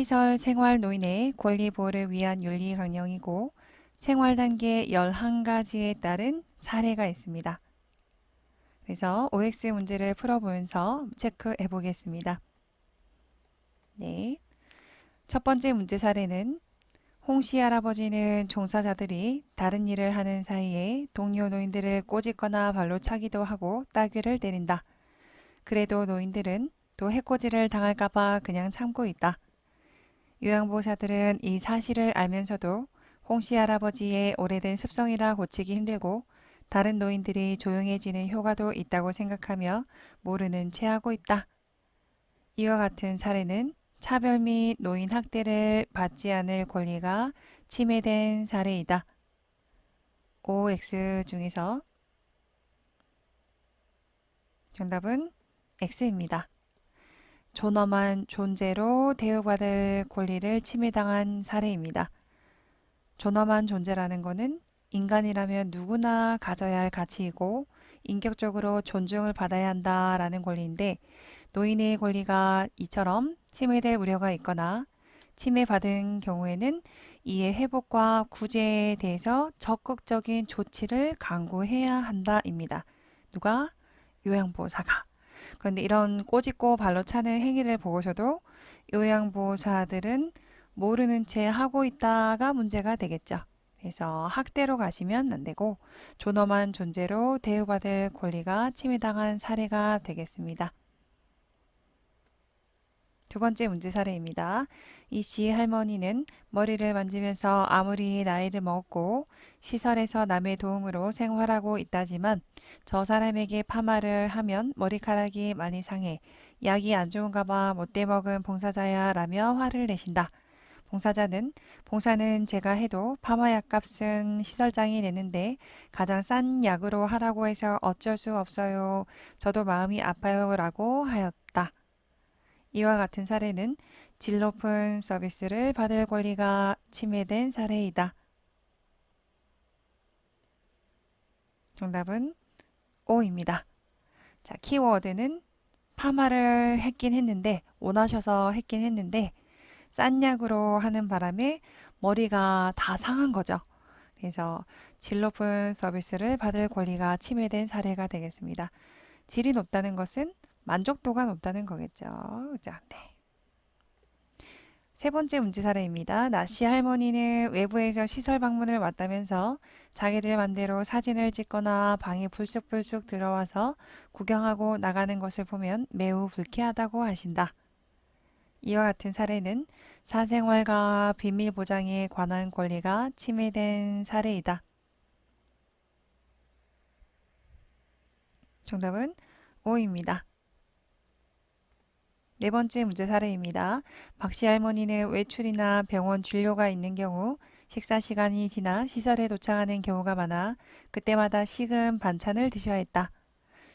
시설 생활 노인의 권리 보호를 위한 윤리 강령이고 생활 단계 11가지에 따른 사례가 있습니다. 그래서 OX 문제를 풀어보면서 체크해 보겠습니다. 네. 첫 번째 문제 사례는 홍씨 할아버지는 종사자들이 다른 일을 하는 사이에 동료 노인들을 꼬집거나 발로 차기도 하고 따귀를 때린다. 그래도 노인들은 또 해코지를 당할까봐 그냥 참고 있다. 요양보호사들은 이 사실을 알면서도 홍씨 할아버지의 오래된 습성이라 고치기 힘들고 다른 노인들이 조용해지는 효과도 있다고 생각하며 모르는 채 하고 있다. 이와 같은 사례는 차별 및 노인 학대를 받지 않을 권리가 침해된 사례이다. OX 중에서 정답은 X입니다. 존엄한 존재로 대우받을 권리를 침해당한 사례입니다. 존엄한 존재라는 것은 인간이라면 누구나 가져야 할 가치이고 인격적으로 존중을 받아야 한다라는 권리인데 노인의 권리가 이처럼 침해될 우려가 있거나 침해받은 경우에는 이의 회복과 구제에 대해서 적극적인 조치를 강구해야 한다입니다. 누가? 요양보호사가. 그런데 이런 꼬집고 발로 차는 행위를 보고서도 요양보호사들은 모르는 채 하고 있다가 문제가 되겠죠. 그래서 학대로 가시면 안 되고 존엄한 존재로 대우받을 권리가 침해당한 사례가 되겠습니다. 두 번째 문제 사례입니다. 이 씨 할머니는 머리를 만지면서 아무리 나이를 먹었고 시설에서 남의 도움으로 생활하고 있다지만 저 사람에게 파마를 하면 머리카락이 많이 상해 약이 안 좋은가 봐 못돼 먹은 봉사자야 라며 화를 내신다. 봉사는 제가 해도 파마약 값은 시설장이 내는데 가장 싼 약으로 하라고 해서 어쩔 수 없어요. 저도 마음이 아파요 라고 하였다. 이와 같은 사례는 질 높은 서비스를 받을 권리가 침해된 사례이다. 정답은 O입니다. 자, 키워드는 파마를 했긴 했는데 원하셔서 했긴 했는데 싼 약으로 하는 바람에 머리가 다 상한 거죠. 그래서 질 높은 서비스를 받을 권리가 침해된 사례가 되겠습니다. 질이 높다는 것은 만족도가 높다는 거겠죠. 자, 네. 세 번째 문제 사례입니다. 나씨 할머니는 외부에서 시설 방문을 왔다면서 자기들 맘대로 사진을 찍거나 방에 불쑥불쑥 들어와서 구경하고 나가는 것을 보면 매우 불쾌하다고 하신다. 이와 같은 사례는 사생활과 비밀 보장에 관한 권리가 침해된 사례이다. 정답은 O입니다. 네 번째 문제 사례입니다. 박씨 할머니는 외출이나 병원 진료가 있는 경우 식사 시간이 지나 시설에 도착하는 경우가 많아 그때마다 식은 반찬을 드셔야 했다.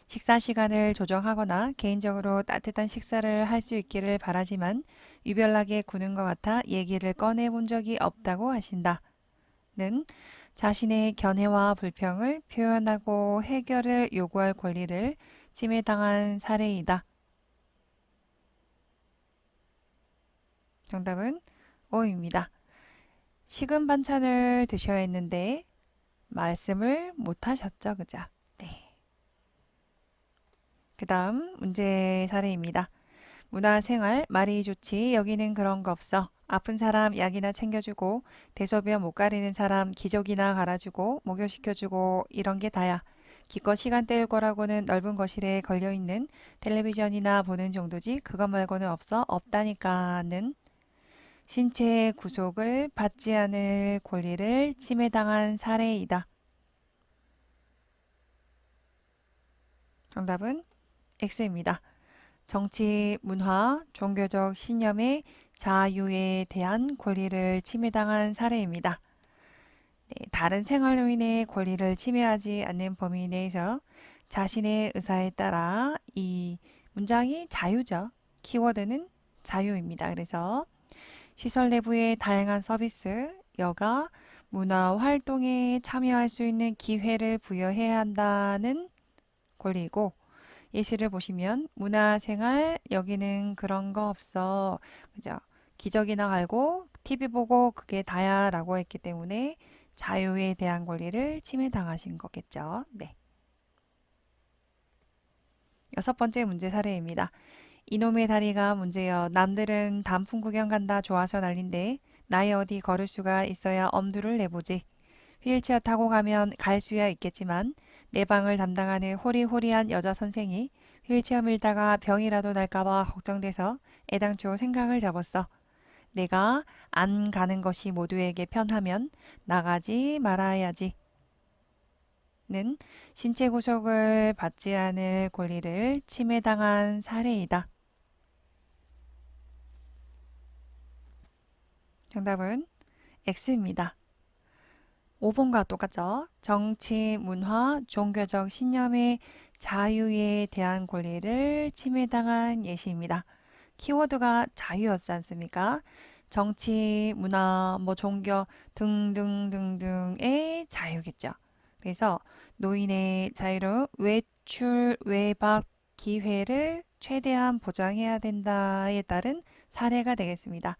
식사 시간을 조정하거나 개인적으로 따뜻한 식사를 할 수 있기를 바라지만 유별나게 구는 것 같아 얘기를 꺼내 본 적이 없다고 하신다. 는 자신의 견해와 불평을 표현하고 해결을 요구할 권리를 침해당한 사례이다. 정답은 O입니다. 식은 반찬을 드셔야 했는데 말씀을 못 하셨죠, 그죠? 네. 그 다음 문제 사례입니다. 문화생활 말이 좋지 여기는 그런 거 없어. 아픈 사람 약이나 챙겨주고 대소변 못 가리는 사람 기저귀나 갈아주고 목욕시켜주고 이런 게 다야. 기껏 시간 때울 거라고는 넓은 거실에 걸려있는 텔레비전이나 보는 정도지 그것 말고는 없어? 없다니까는 신체의 구속을 받지 않을 권리를 침해당한 사례이다. 정답은 X입니다. 정치, 문화, 종교적 신념의 자유에 대한 권리를 침해당한 사례입니다. 네, 다른 생활요인의 권리를 침해하지 않는 범위 내에서 자신의 의사에 따라 이 문장이 자유죠. 키워드는 자유입니다. 그래서 시설 내부의 다양한 서비스, 여가, 문화 활동에 참여할 수 있는 기회를 부여해야 한다는 권리이고 예시를 보시면 문화생활 여기는 그런 거 없어. 그죠? 기저귀나 갈고 TV 보고 그게 다야 라고 했기 때문에 자유에 대한 권리를 침해당하신 거겠죠. 네. 여섯 번째 문제 사례입니다. 이놈의 다리가 문제여. 남들은 단풍 구경 간다 좋아서 난린데 나의 어디 걸을 수가 있어야 엄두를 내보지. 휠체어 타고 가면 갈 수야 있겠지만 내 방을 담당하는 호리호리한 여자 선생이 휠체어 밀다가 병이라도 날까봐 걱정돼서 애당초 생각을 접었어. 내가 안 가는 것이 모두에게 편하면 나가지 말아야지. 는 신체 구속을 받지 않을 권리를 침해당한 사례이다. 정답은 X입니다. 5번과 똑같죠? 정치, 문화, 종교적 신념의 자유에 대한 권리를 침해당한 예시입니다. 키워드가 자유였지 않습니까? 정치, 문화, 종교 등등등등의 자유겠죠. 그래서 노인의 자유로 외출, 외박 기회를 최대한 보장해야 된다에 따른 사례가 되겠습니다.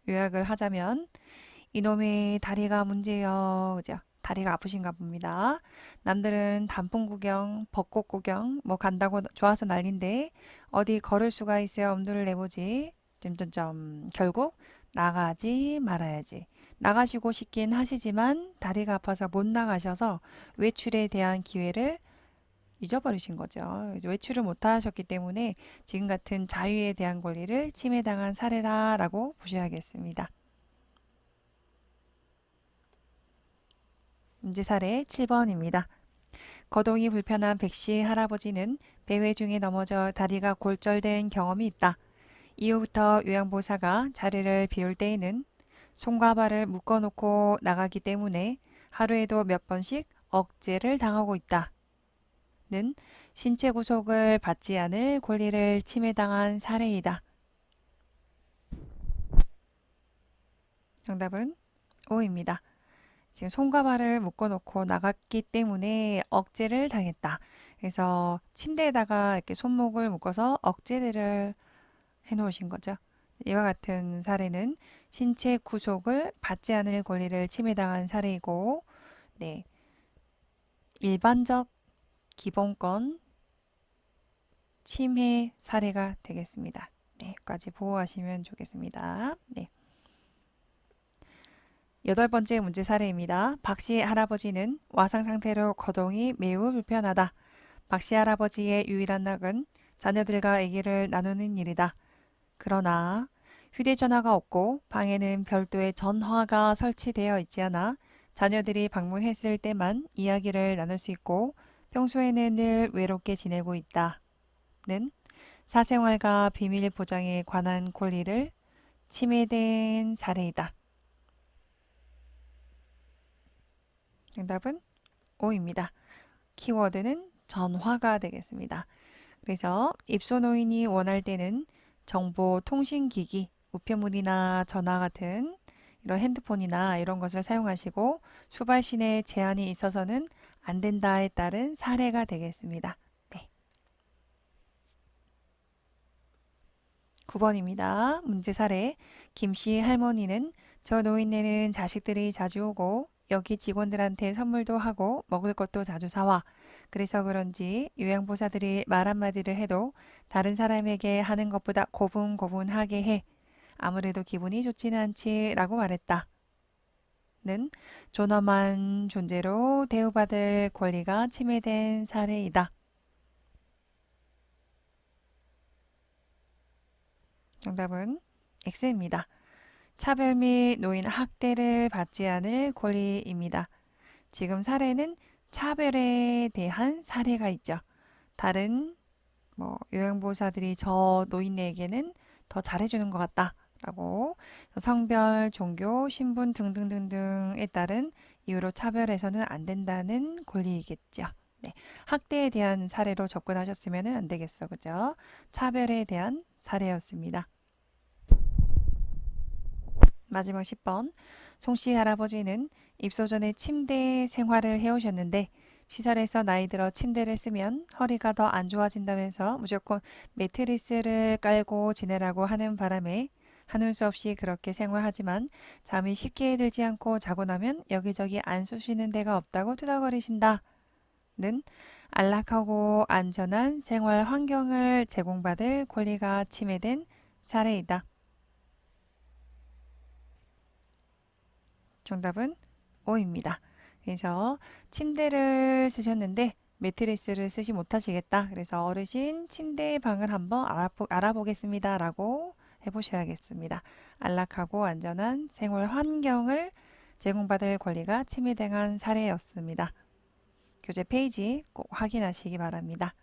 요약을 하자면 이놈의 다리가 문제요. 그죠? 다리가 아프신가 봅니다. 남들은 단풍 구경, 벚꽃 구경 간다고 좋아서 난린데 어디 걸을 수가 있어야 엄두를 내보지. 점점점 결국 나가지 말아야지. 나가시고 싶긴 하시지만 다리가 아파서 못 나가셔서 외출에 대한 기회를 잊어버리신 거죠. 이제 외출을 못 하셨기 때문에 지금 같은 자유에 대한 권리를 침해당한 사례라고 보셔야겠습니다. 문제 사례 7번입니다. 거동이 불편한 백씨 할아버지는 배회 중에 넘어져 다리가 골절된 경험이 있다. 이후부터 요양보호사가 자리를 비울 때에는 손과 발을 묶어놓고 나가기 때문에 하루에도 몇 번씩 억제를 당하고 있다. 는 신체 구속을 받지 않을 권리를 침해당한 사례이다. 정답은 O입니다. 지금 손과 발을 묶어놓고 나갔기 때문에 억제를 당했다. 그래서 침대에다가 이렇게 손목을 묶어서 억제를 해놓으신 거죠. 이와 같은 사례는 신체 구속을 받지 않을 권리를 침해당한 사례이고, 네, 일반적 기본권 침해 사례가 되겠습니다. 네, 여기까지 보호하시면 좋겠습니다. 네. 여덟 번째 문제 사례입니다. 박씨 할아버지는 와상 상태로 거동이 매우 불편하다. 박씨 할아버지의 유일한 낙은 자녀들과 얘기를 나누는 일이다. 그러나 휴대전화가 없고 방에는 별도의 전화가 설치되어 있지 않아 자녀들이 방문했을 때만 이야기를 나눌 수 있고 평소에는 늘 외롭게 지내고 있다. 는 사생활과 비밀 보장에 관한 권리를 침해된 사례이다. 정답은 O입니다. 키워드는 전화가 되겠습니다. 그래서 입소노인이 원할 때는 정보통신기기, 우편물이나 전화 같은 이런 핸드폰이나 이런 것을 사용하시고 수발신에 제한이 있어서는 안 된다에 따른 사례가 되겠습니다. 네. 9번입니다. 문제 사례. 김씨 할머니는 저 노인네는 자식들이 자주 오고 여기 직원들한테 선물도 하고 먹을 것도 자주 사와. 그래서 그런지 요양보호사들이 말 한마디를 해도 다른 사람에게 하는 것보다 고분고분하게 해. 아무래도 기분이 좋지는 않지 라고 말했다. 는 존엄한 존재로 대우받을 권리가 침해된 사례이다. 정답은 X입니다. 차별 및 노인 학대를 받지 않을 권리입니다. 지금 사례는 차별에 대한 사례가 있죠. 다른 요양보호사들이 저 노인에게는 더 잘해주는 것 같다. 라고 성별, 종교, 신분 등등등등에 따른 이유로 차별해서는 안 된다는 권리이겠죠. 네, 학대에 대한 사례로 접근하셨으면 안 되겠어. 그죠? 차별에 대한 사례였습니다. 마지막 10번. 송씨 할아버지는 입소 전에 침대 생활을 해오셨는데 시설에서 나이 들어 침대를 쓰면 허리가 더 안 좋아진다면서 무조건 매트리스를 깔고 지내라고 하는 바람에 한올 수 없이 그렇게 생활하지만 잠이 쉽게 들지 않고 자고 나면 여기저기 안 쑤시는 데가 없다고 투덜거리신다. 는 안락하고 안전한 생활 환경을 제공받을 권리가 침해된 사례이다. 정답은 O입니다. 그래서 침대를 쓰셨는데 매트리스를 쓰지 못하시겠다. 그래서 어르신 침대 방을 한번 알아보겠습니다. 라고 해보셔야겠습니다. 안락하고 안전한 생활 환경을 제공받을 권리가 침해당한 사례였습니다. 교재 페이지 꼭 확인하시기 바랍니다.